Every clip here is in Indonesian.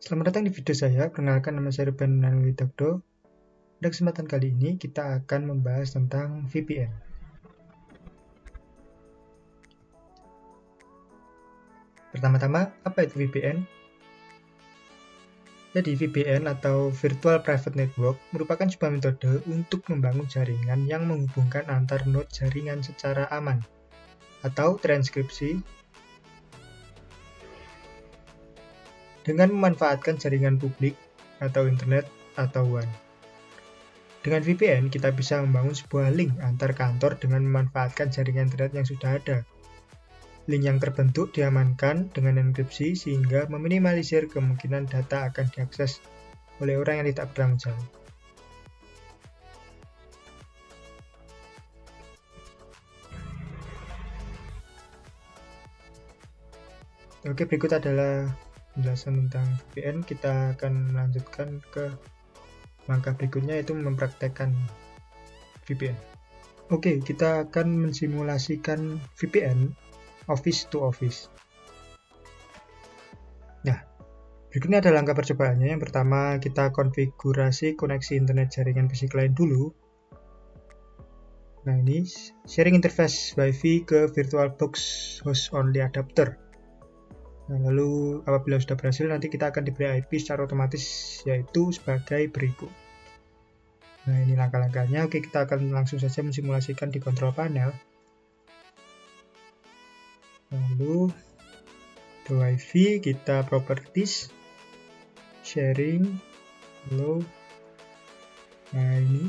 Selamat datang di video saya. Perkenalkan, nama saya Ruben Nanulitagdo. Pada kesempatan kali ini kita akan membahas tentang VPN. Pertama-tama, apa itu VPN? Jadi VPN atau Virtual Private Network merupakan sebuah metode untuk membangun jaringan yang menghubungkan antar node jaringan secara aman atau transkripsi dengan memanfaatkan jaringan publik atau internet atau WAN. Dengan VPN, kita bisa membangun sebuah link antar kantor dengan memanfaatkan jaringan internet yang sudah ada. Link yang terbentuk diamankan dengan enkripsi sehingga meminimalisir kemungkinan data akan diakses oleh orang yang tidak bertanggung jawab. Oke, berikut adalah penjelasan tentang VPN. Kita akan melanjutkan ke langkah berikutnya, yaitu mempraktekkan VPN. Oke, kita akan mensimulasikan VPN office to office. Nah, berikutnya ada langkah percobaannya. Yang pertama, kita konfigurasi koneksi internet jaringan fisik lain dulu. Nah, ini sharing interface Wi-Fi ke VirtualBox host only adapter. Nah, lalu apabila sudah berhasil, nanti kita akan diberi IP secara otomatis, yaitu sebagai berikut. Nah, ini langkah-langkahnya. Oke, kita akan langsung saja mensimulasikan di control panel. Lalu the Wi-Fi, kita properties, sharing, lalu nah ini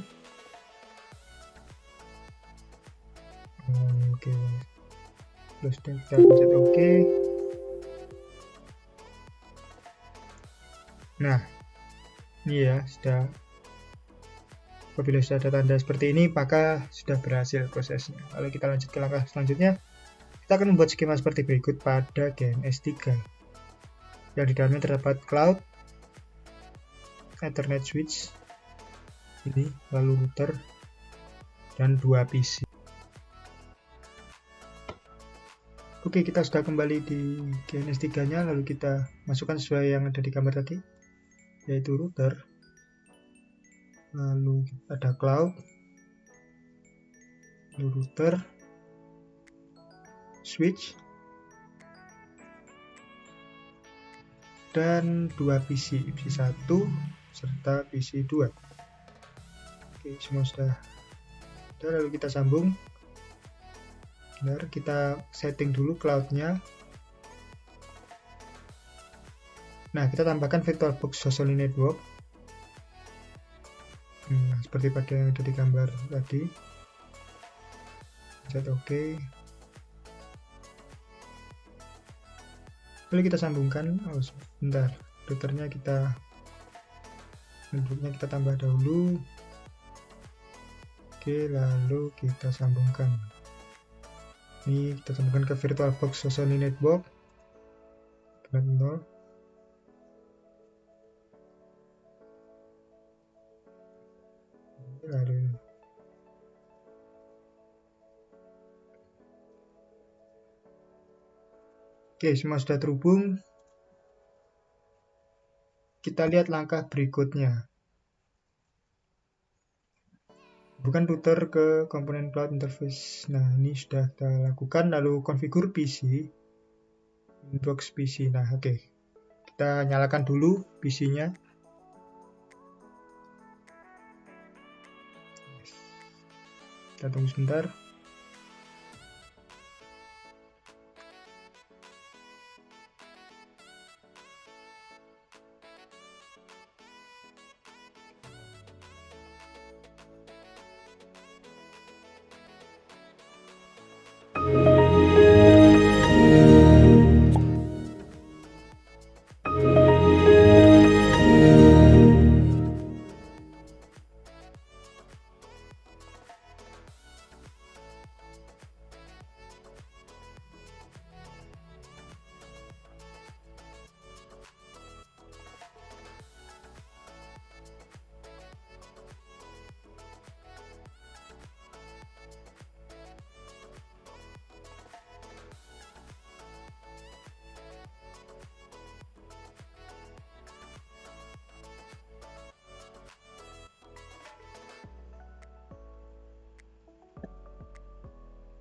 oke, terus kita pencet OK. Nah, ini ya, apabila sudah ada tanda seperti ini, maka sudah berhasil prosesnya. Lalu kita lanjut ke langkah selanjutnya. Kita akan membuat skema seperti berikut pada GNS3, yang di dalamnya terdapat cloud, Ethernet switch, ini, lalu router, dan 2 PC. Oke, kita sudah kembali di GNS3-nya, lalu kita masukkan sesuai yang ada di gambar tadi, yaitu router, lalu ada cloud, lalu router, switch, dan 2 PC 1 serta PC 2. Oke, semua sudah ada, lalu kita sambung. Benar, kita setting dulu cloud-nya. Nah, kita tambahkan VirtualBox host only network. Nah, seperti pada yang ada di gambar tadi. Set OK. Lalu kita sambungkan. Oh, sebentar. Routernya kita tambah dahulu. Oke, lalu kita sambungkan. Ini kita sambungkan ke VirtualBox host only network. Internet 0. Lalu oke, semua sudah terhubung. Kita lihat langkah berikutnya. Bukan router ke komponen cloud interface. Nah, ini sudah kita lakukan. Lalu configure PC, inbox PC. Nah, oke. Kita nyalakan dulu PC-nya. Kita tunggu sebentar.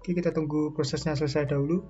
Oke, kita tunggu prosesnya selesai dahulu.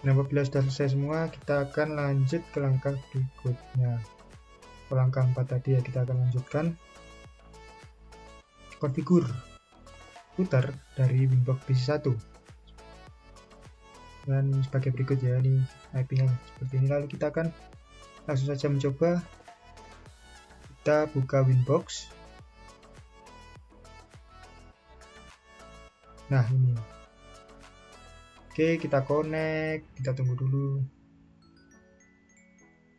Nah, apabila sudah selesai semua, kita akan lanjut ke langkah berikutnya. Ke langkah 4 tadi ya, kita akan lanjutkan konfigur router dari Winbox PC1. Dan sebagai berikut ya, ini IP-nya seperti ini. Lalu kita akan langsung saja mencoba. Kita buka Winbox. Nah, ini. Oke, kita connect, kita tunggu dulu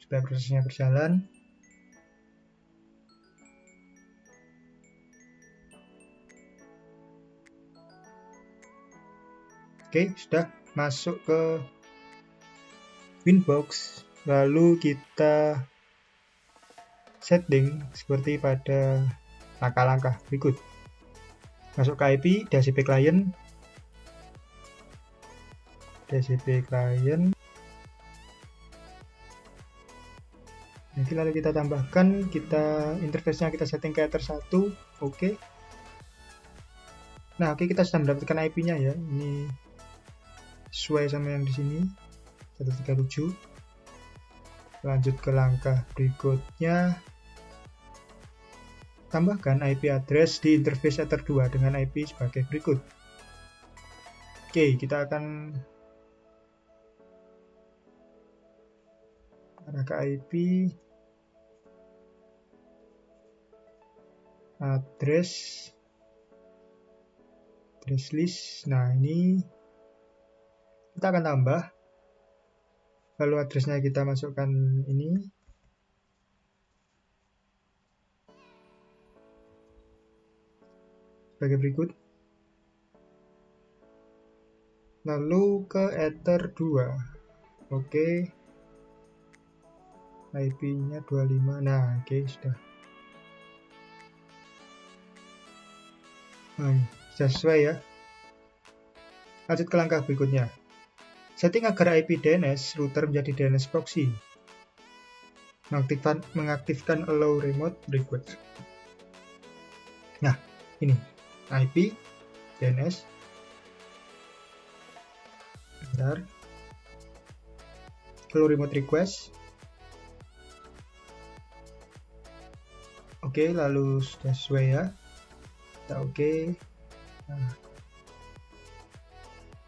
supaya prosesnya berjalan. Oke, sudah masuk ke Winbox. Lalu kita setting seperti pada langkah-langkah berikut. Masuk ke IP, DHCP client. Nanti lalu kita tambahkan, interface-nya kita setting ke Ether 1. Oke. Nah, oke, kita sudah mendapatkan IP-nya ya. Ini sesuai sama yang di sini. 137. Lanjut ke langkah berikutnya. Tambahkan IP address di interface Ether 2 dengan IP sebagai berikut. Oke, kita akan arah ke IP address list. Nah, ini kita akan tambah. Lalu addressnya kita masukkan ini. Sebagai berikut. Lalu ke Ether 2. Oke. IP-nya 25. Nah, oke, sudah. Nah, sudah sesuai ya. Lanjut ke langkah berikutnya. Setting agar IP DNS router menjadi DNS proxy. Mengaktifkan allow remote request. Nah, ini IP DNS. Bentar. Allow remote request. Oke, lalu sudah sesuai ya. Kita oke. Nah,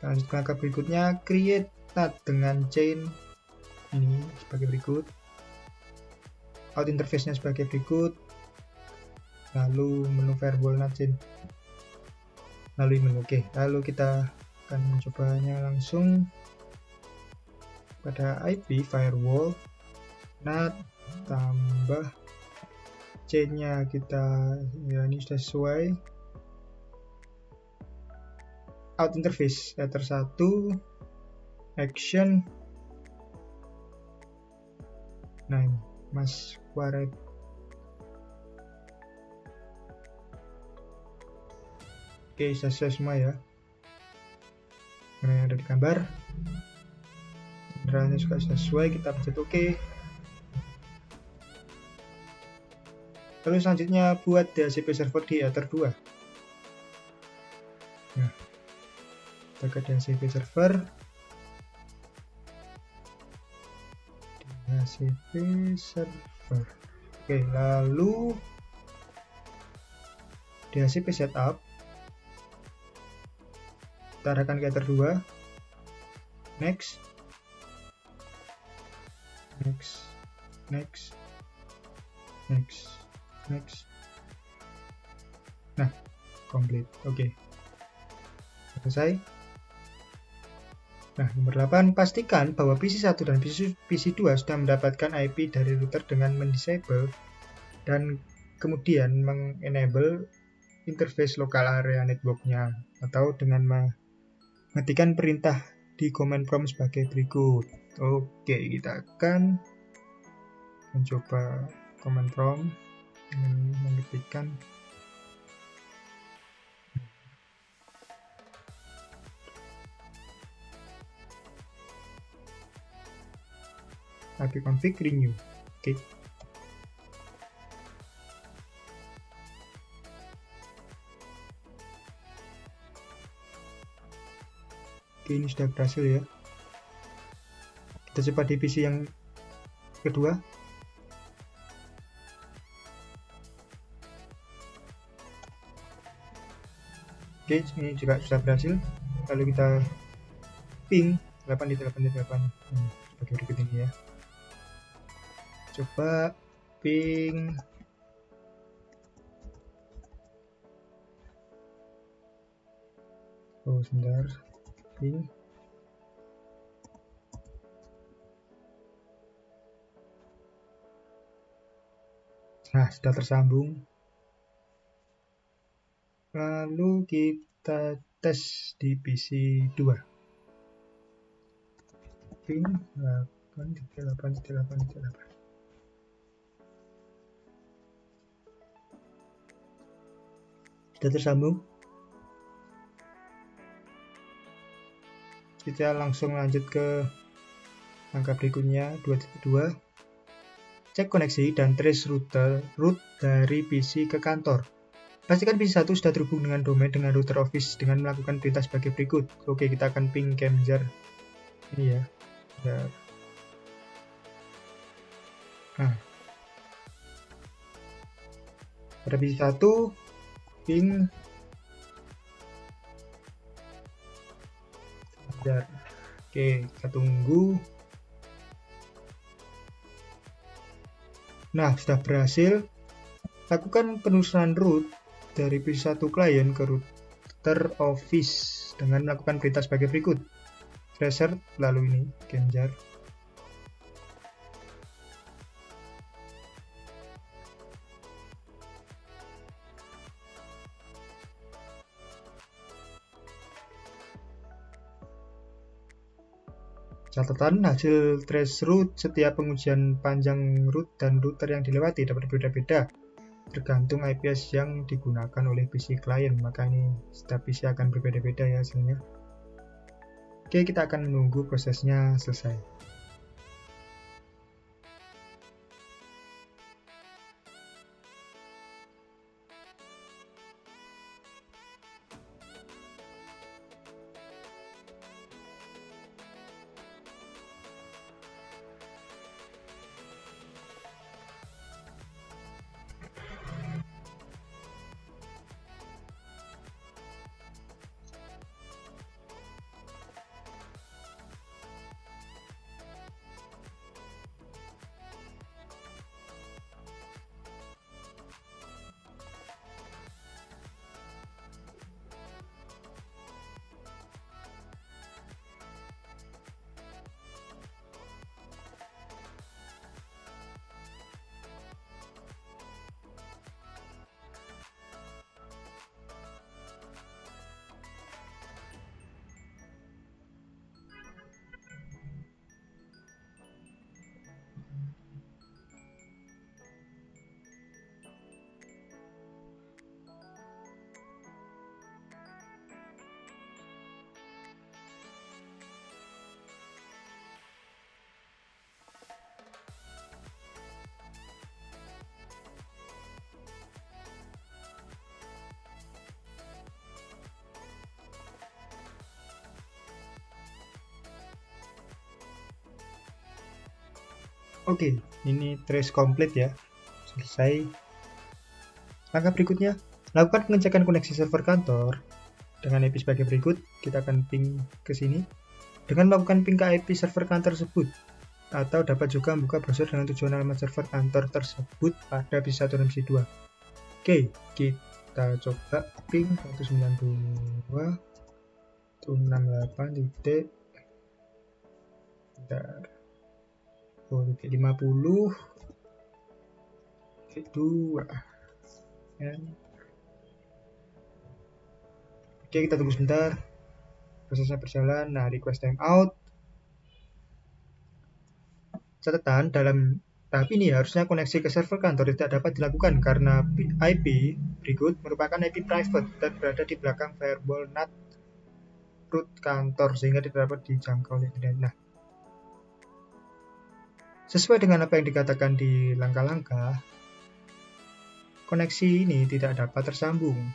lanjut ke langkah berikutnya, create NAT dengan chain ini sebagai berikut. Out interface-nya sebagai berikut. Lalu menu firewall NAT chain. Lalu menu oke. Lalu kita akan mencobanya langsung pada IP firewall NAT tambah chain-nya kita ya, ini sudah sesuai. Out interface Ether 1 action. Nah, ini Mas Waret. Oke, selesai semua ya. Mana yang ada di gambar. Jenderalnya juga sesuai, kita pencet oke. Lalu selanjutnya buat DHCP server di Ether 2. Nah, kita ke DHCP server. Oke, lalu DHCP setup. Kita arahkan ke Ether 2. Next. Nah, complete. Oke. Selesai. Nah, nomor 8, pastikan bahwa PC1 dan PC2 sudah mendapatkan IP dari router dengan mendisable dan kemudian mengenable interface local area network-nya atau dengan mengetikkan perintah di command prompt sebagai berikut. Oke, kita akan mencoba command prompt dengan mengetikkan ipconfig renew. Oke. Oke, ini sudah berhasil ya. Kita coba di PC yang kedua. Oke, ini juga sudah berhasil. Lalu kita ping 8 di 8 di 8 sebagai berikut ini ya. Coba ping sebentar, ping nah, sudah tersambung. Lalu kita tes di PC 2. Ping 8 di 8 di 8 di 8. Sudah tersambung. Kita langsung lanjut ke angka berikutnya 2.2. Cek koneksi dan trace root dari PC ke kantor. Pastikan PC1 sudah terhubung dengan domain dengan router Office dengan melakukan perintah sebagai berikut. Oke, kita akan ping Kemjar ini ya. Nah, pada PC1 ping Kemjar. Oke, kita tunggu. Nah, sudah berhasil. Lakukan penelusuran root dari PC1 klien ke router Office dengan melakukan perintah sebagai berikut. Reset, lalu ini Kemjar. Catatan hasil trace root setiap pengujian panjang root dan router yang dilewati dapat berbeda-beda tergantung IPS yang digunakan oleh PC klien, maka ini setiap PC akan berbeda-beda ya hasilnya. Oke, kita akan menunggu prosesnya selesai. Oke, ini trace komplit ya. Selesai. Langkah berikutnya, lakukan pengecekan koneksi server kantor dengan IP sebagai berikut. Kita akan ping ke sini dengan melakukan ping ke IP server kantor tersebut, atau dapat juga membuka browser dengan tujuan alamat server kantor tersebut pada PC1 dan PC2. Oke, kita coba ping 192.168.1. Bentar. Oh, titik 50 titik 2 ya. Oke, kita tunggu sebentar prosesnya berjalan. Nah, request timeout. Catatan, dalam tahap ini harusnya koneksi ke server kantor tidak dapat dilakukan karena IP berikut merupakan IP private dan berada di belakang firewall NAT root kantor sehingga tidak dapat dijangkau oleh internet. Nah, sesuai dengan apa yang dikatakan di langkah-langkah, koneksi ini tidak dapat tersambung,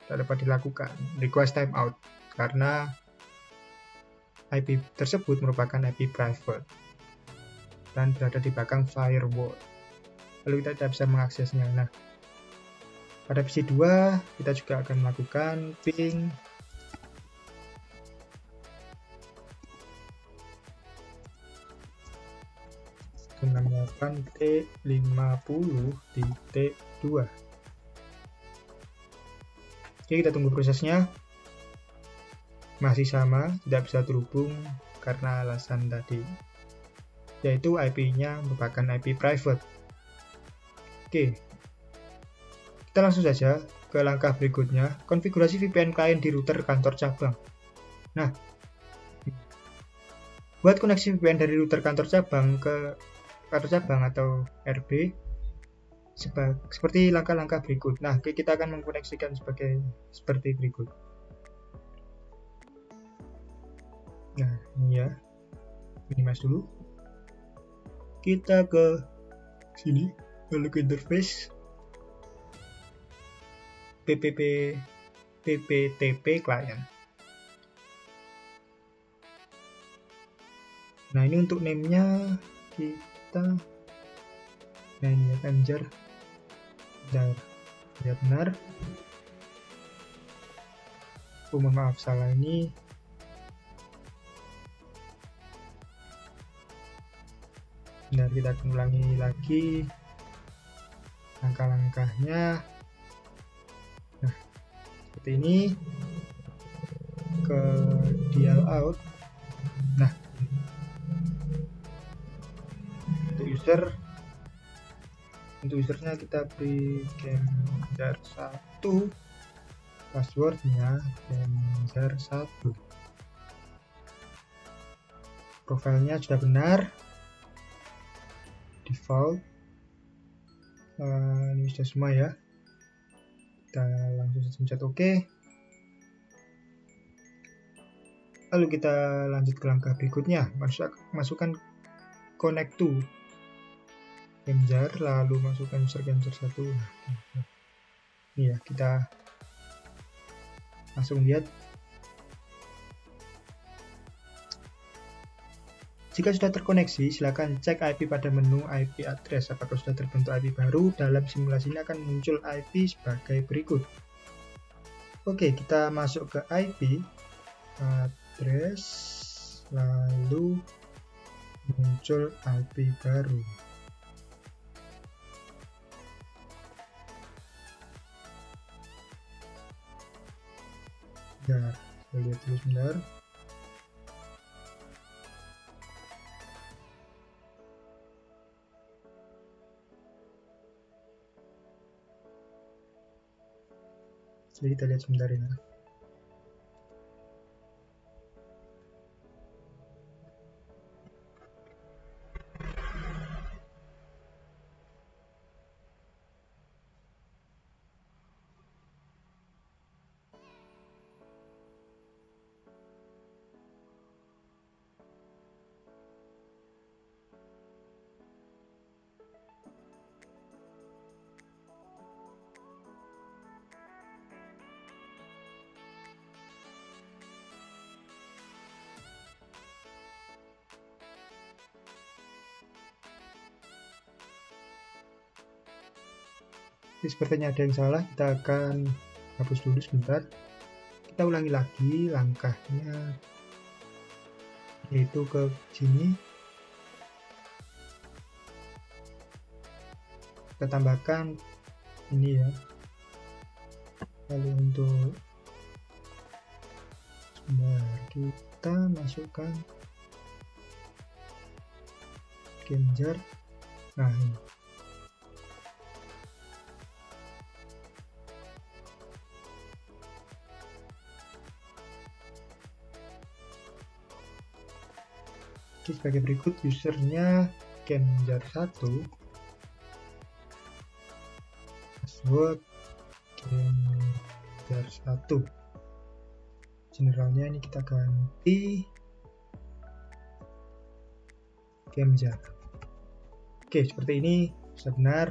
tidak dapat dilakukan request timeout karena IP tersebut merupakan IP private dan berada di belakang firewall. Lalu kita tidak bisa mengaksesnya. Nah, pada visi 2 kita juga akan melakukan ping T50.2. Oke, kita tunggu prosesnya. Masih sama, tidak bisa terhubung karena alasan tadi, yaitu IP-nya merupakan IP private. Oke, kita langsung saja ke langkah berikutnya, konfigurasi VPN client di router kantor cabang. Nah, buat koneksi VPN dari router kantor cabang ke kantor cabang atau RB seperti langkah-langkah berikut. Nah, kita akan mengkoneksikan seperti berikut. Nah, ini ya, minimize dulu. Kita ke sini, lalu ke interface PPTP client. Nah, ini untuk name-nya kita, nah ini ya, Anjar. Ya benar. Oh, mohon maaf, salah ini. Bentar, kita akan ulangi lagi langkah-langkahnya. Nah, seperti ini. Ke dial out. Nah, untuk usernya kita beri Genjar1, passwordnya Genjar1, profilnya sudah benar, default. Ini sudah semua ya, kita langsung pencet OK. Lalu kita lanjut ke langkah berikutnya, masukkan connect to Genjar, lalu masukkan user Genjar1. Iya, kita langsung lihat. Jika sudah terkoneksi, silakan cek IP pada menu IP address. Apakah sudah terbentuk IP baru? Dalam simulasi ini akan muncul IP sebagai berikut. Oke, kita masuk ke IP address, lalu muncul IP baru. Ya, kita lihat dulu sebentar. Jadi kita lihat sebentar ya. Sepertinya ada yang salah, kita akan hapus dulu sebentar. Kita ulangi lagi langkahnya, yaitu ke sini. Kita tambahkan ini ya. Lalu untuk sebentar, kita masukkan Genjar. Nah, ini. Oke, sebagai berikut usernya Genjar 1, password Genjar 1, generalnya ini kita ganti Genjar. Oke, seperti ini sudah benar.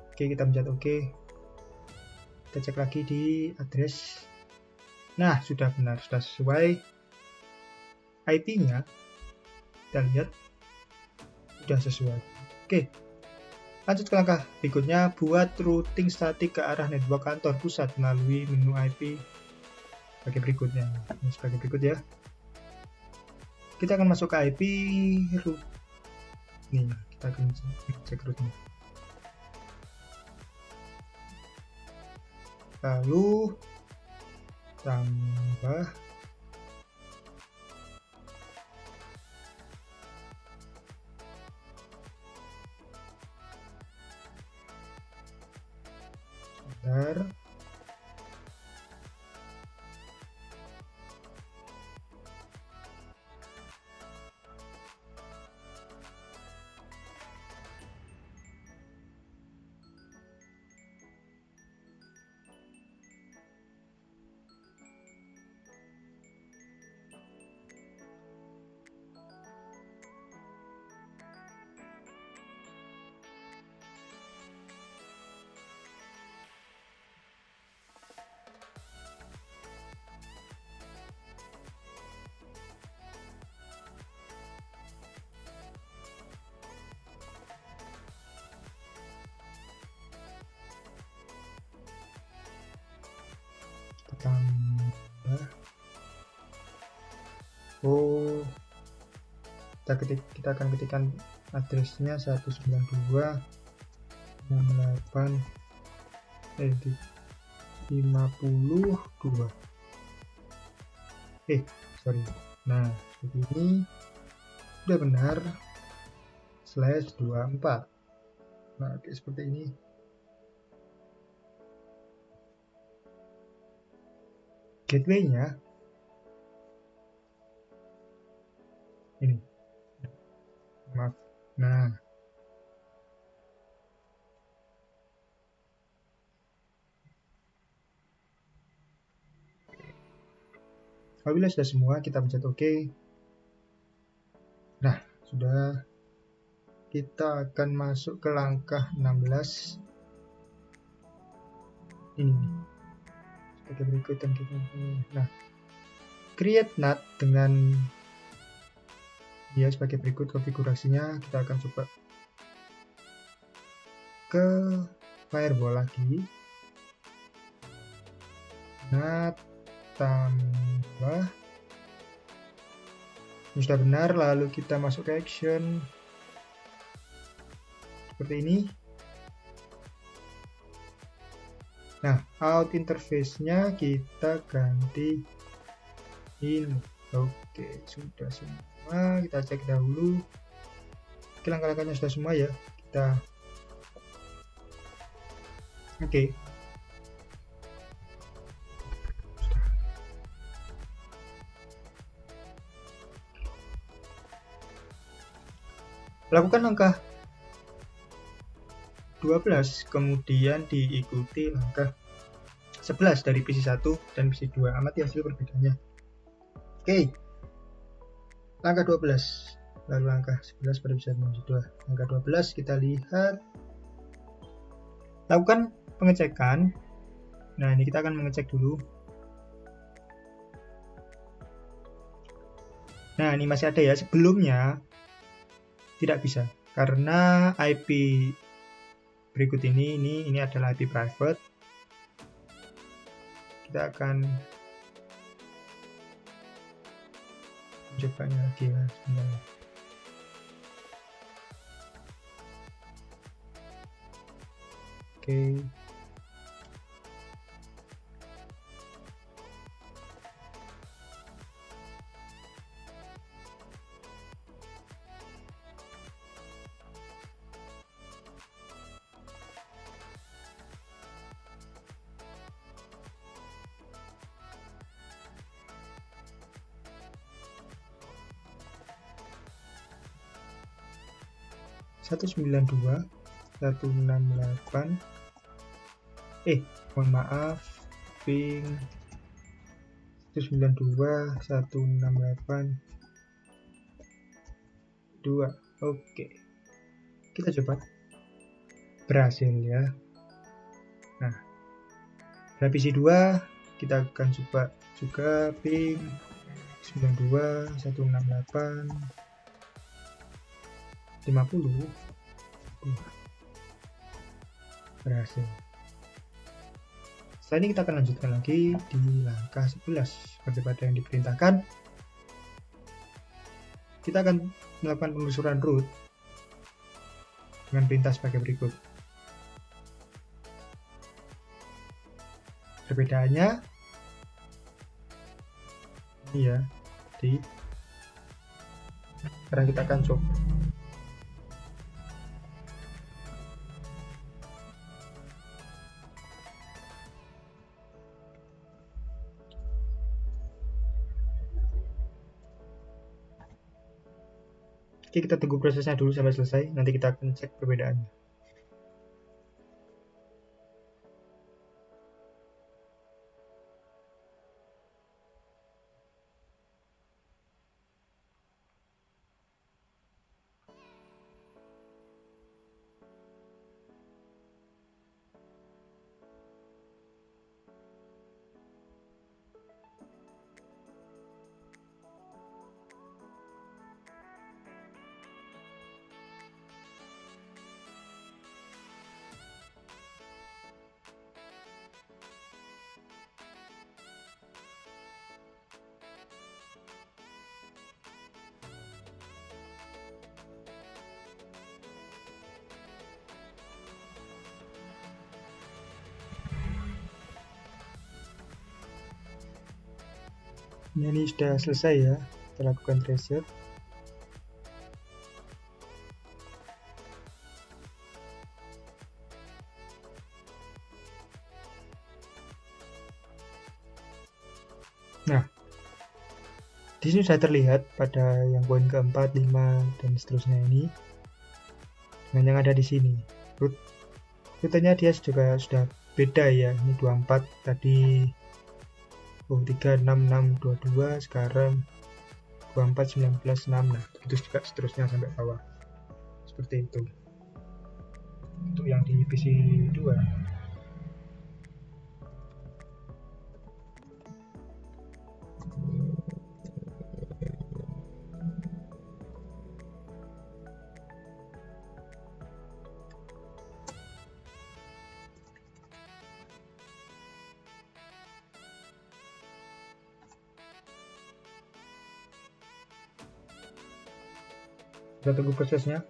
Oke, kita pencet OK. Kita cek lagi di address. Nah, sudah benar, sudah sesuai IP-nya. Kita lihat sudah sesuai. Oke, lanjut ke langkah berikutnya, buat routing statik ke arah network kantor pusat melalui menu IP sebagai berikutnya. Ini sebagai berikut ya. Kita akan masuk ke IP root. Nih, kita akan cek rootnya. Lalu tambah sebentar. Tambah. Oh, kita akan ketikkan addressnya 192.68 52. Sorry. Nah, seperti ini sudah benar. /24. Nah, oke, seperti ini. Gateway-nya ini. Maaf. Nah, apabila sudah semua, kita pencet OK. Nah, sudah. Kita akan masuk ke langkah 16. Ini sebagai berikut yang kita. Nah, create NAT dengan ya sebagai berikut konfigurasinya. Kita akan coba ke firewall lagi. NAT tambah. Ini sudah benar, lalu kita masuk ke action seperti ini. Nah, out interface-nya kita ganti ini. Oke, sudah semua. Kita cek dahulu. Oke, langkah-langkahnya sudah semua ya. Kita oke. Lakukan langkah 12, kemudian diikuti langkah 11 dari PC1 dan PC2. Amati hasil perbedaannya. Oke. Langkah 12. Lalu langkah 11 pada PC1 dan PC2. Langkah 12 kita lihat. Lakukan pengecekan. Nah, ini kita akan mengecek dulu. Nah, ini masih ada ya. Sebelumnya tidak bisa karena IP berikut ini adalah IP private. Kita akan mencobanya lagi ya sebenarnya. Oke. 192.168 mohon maaf, ping 192.168.2. Oke, kita coba. Berhasil ya. Nah, revisi 2 kita akan coba juga ping 92.168.50. Berhasil. Setelah ini kita akan lanjutkan lagi di langkah 11 seperti pada yang diperintahkan. Kita akan melakukan penelusuran root dengan perintah sebagai berikut. Perbedaannya ini ya, sekarang kita akan coba. Oke, kita tunggu prosesnya dulu sampai selesai, nanti kita akan cek perbedaannya. Ini sudah selesai ya, kita lakukan tracer. Nah, di sini sudah terlihat pada yang poin keempat, 5 dan seterusnya ini dengan yang ada di sini. Rutenya dia juga sudah beda ya. Ini 24 tadi 36622, sekarang 24916. Nah, itu juga seterusnya sampai bawah. Seperti itu. Untuk yang di PC 2. Kita tunggu prosesnya.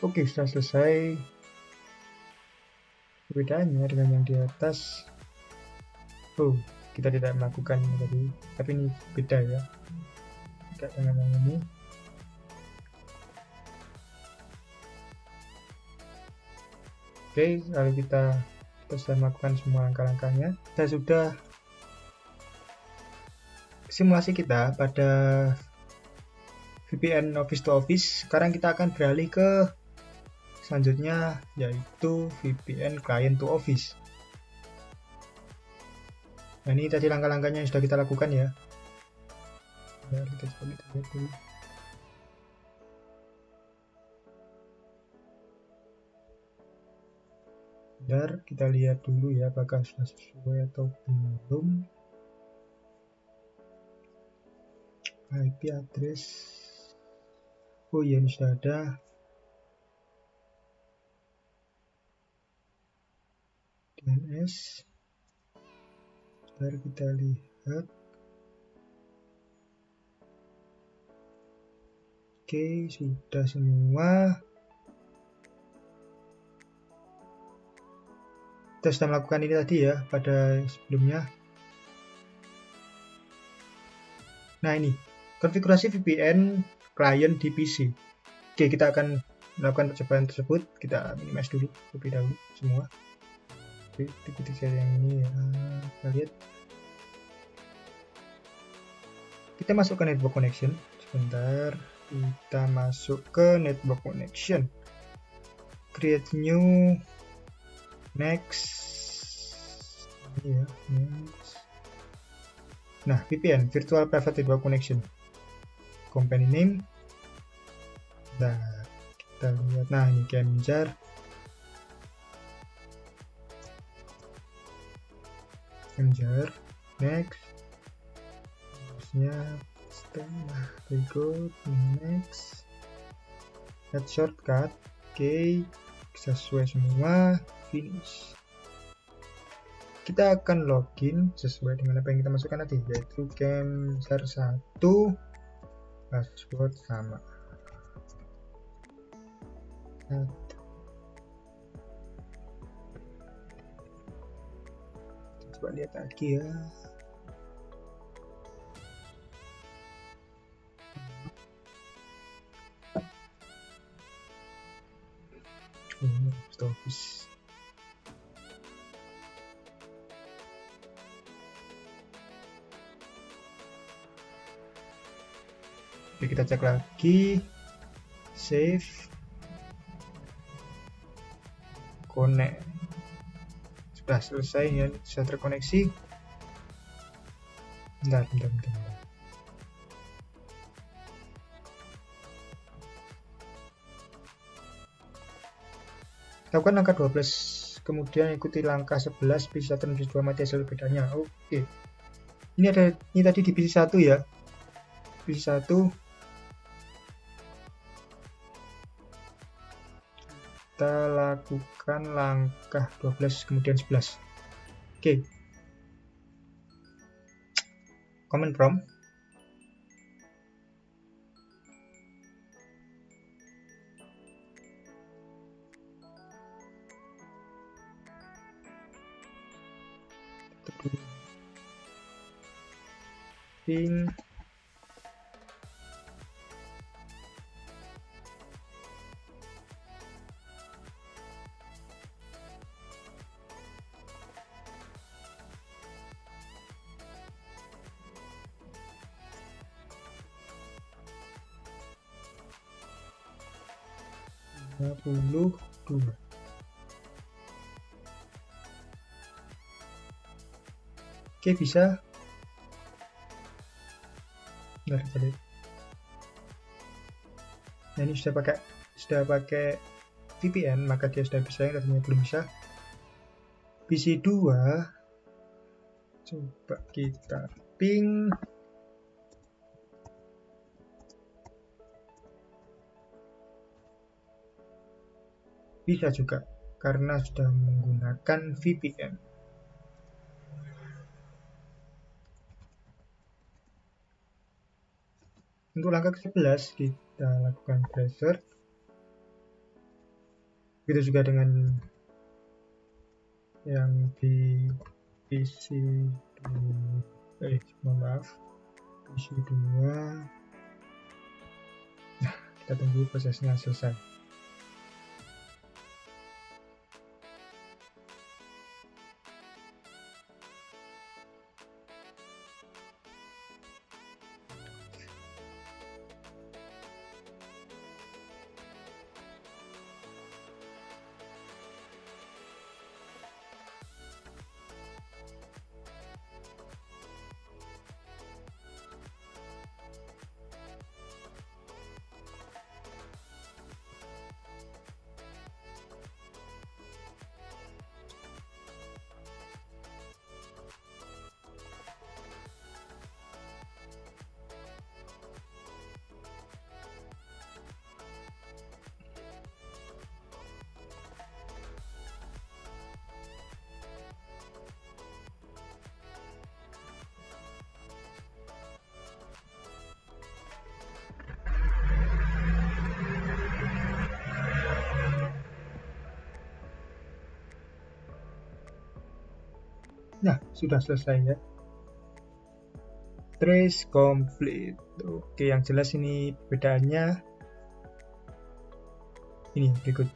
Oke, sudah selesai. Perbedaannya dengan yang di atas, kita tidak melakukan tadi, tapi ini beda ya, tidak dengan yang ini. Oke, lalu kita sudah melakukan semua langkah-langkahnya. Kita sudah simulasi kita pada VPN Office to Office. Sekarang kita akan beralih ke selanjutnya, yaitu VPN Client to Office. Nah, ini tadi langkah-langkahnya yang sudah kita lakukan ya. Kita coba lihat dulu. Bentar, kita lihat dulu ya apakah sudah sesuai atau belum. IP address. Oh iya, ini sudah ada. DNS. Bentar, kita lihat. Oke, sudah semua. Kita sudah melakukan ini tadi ya pada sebelumnya. Nah, ini konfigurasi VPN client di PC. Oke, kita akan melakukan percobaan tersebut. Kita minimize dulu terlebih dahulu semua. Oke, ikuti saya yang ini ya. Kita lihat. Kita masuk ke network connection. Sebentar, kita masuk ke network connection. Create new. Next. Ini ya, next. Nah, VPN, Virtual Private Network Connection. Company name. Nah, kita lihat. Nah, ini Kemjar. Next. Terusnya setengah. Berikut. Next. Add shortcut. Oke, sesuai semua. Finish. Kita akan login sesuai dengan apa yang kita masukkan tadi, yaitu Kemjar 1, password sama. Coba lihat lagi ya. Office. Oke, kita cek lagi. Save. Connect. Sudah selesai ya, sudah terkoneksi. Bentar. Lakukan langkah 12, kemudian ikuti langkah 11, PC1 dan PC2 mati hasil bedanya. Oke. Ini tadi di PC1 ya. PC1 kita lakukan langkah 12 kemudian 11. Oke. Command prompt. Ping puluh 2. Oke, bisa. Nah, ini sudah pakai VPN, maka dia sudah bisa. Yang tadinya belum bisa. PC2 coba kita ping. Bisa juga karena sudah menggunakan VPN. Untuk langkah ke-11 kita lakukan browser. Begitu juga dengan yang di PC2. PC2. Nah, kita tunggu prosesnya selesai. Nah, sudah selesai ya. Trace complete. Oke, yang jelas ini perbedaannya ini berikut.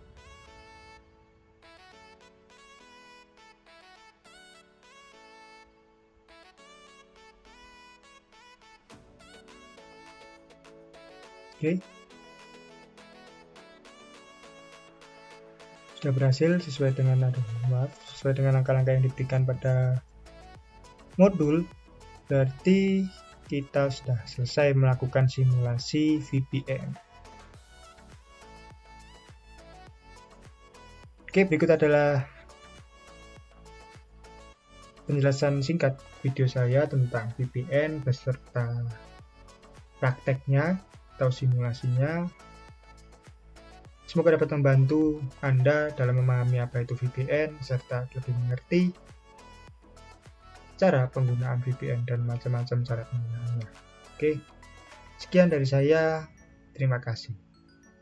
Oke. Sudah berhasil sesuai dengan langkah-langkah yang diberikan pada modul. Berarti kita sudah selesai melakukan simulasi VPN. Oke, berikut adalah penjelasan singkat video saya tentang VPN beserta prakteknya atau simulasinya. Semoga dapat membantu Anda dalam memahami apa itu VPN serta lebih mengerti cara penggunaan VPN dan macam-macam cara penggunaannya. Oke, sekian dari saya. Terima kasih.